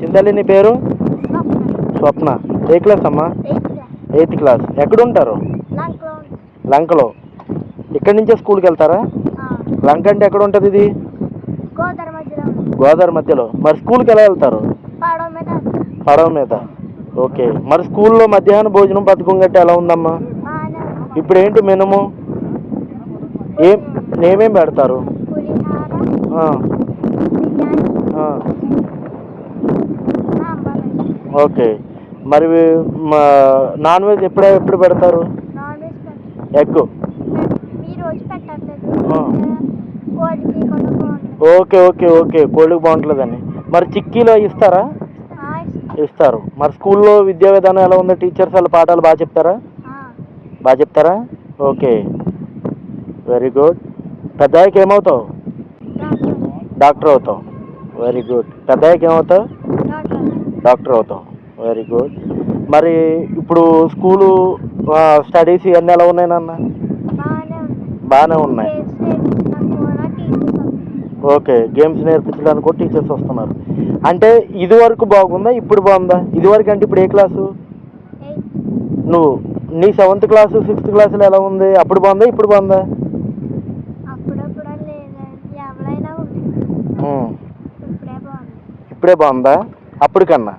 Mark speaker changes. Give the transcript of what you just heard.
Speaker 1: చింతల్లి, నీ పేరు? స్వప్న. ఏ క్లాస్ అమ్మా? 8th class. ఎక్కడుంటారు? లంకలో. ఇక్కడి నుంచే స్కూల్కి వెళ్తారా? లంక అంటే ఎక్కడ ఉంటుంది ఇది? గోదావరి మధ్యలో. మరి స్కూల్కి ఎలా వెళ్తారు? పడవ మీద. ఓకే. మరి స్కూల్లో మధ్యాహ్నం భోజనం పథకం గట్టి ఎలా ఉందమ్మా? ఇప్పుడు ఏంటి మినిమం ఏమేమి పెడతారు? ఓకే. మరి నాన్ వెజ్ ఎప్పుడు పెడతారు? ఎగ్. ఓకే ఓకే ఓకే, కోళ్ళకి బాగుంటుందని. మరి చిక్కీలో ఇస్తారా? ఇస్తారు. మరి స్కూల్లో విద్యా విధానం ఎలా ఉందో? టీచర్స్ వాళ్ళ పాఠాలు బాగా చెప్తారా? బాగా చెప్తారా? Okay, very good. పెద్దయ్యాక ఏమవుతావు? డాక్టర్ అవుతావు. Very good. పెద్దయ్యాక ఏమవుతావు? డాక్టర్ అవుతావు. Very good. మరి ఇప్పుడు స్కూలు స్టడీస్ ఇవన్నీ ఎలా ఉన్నాయి నాన్న? బాగానే ఉన్నాయి. ఓకే. గేమ్స్ నేర్పించడానికి కూడా టీచర్స్ వస్తున్నారు. అంటే ఇది వరకు బాగుందా, ఇప్పుడు బాగుందా? ఇది వరకు అంటే ఇప్పుడు ఏ క్లాసు నువ్వు? నీ 7th క్లాసు 6th క్లాసులో ఎలా ఉంది? అప్పుడు బాగుందా, ఇప్పుడు బాగుందా? ఇప్పుడే బాగుందా అప్పటికన్నా?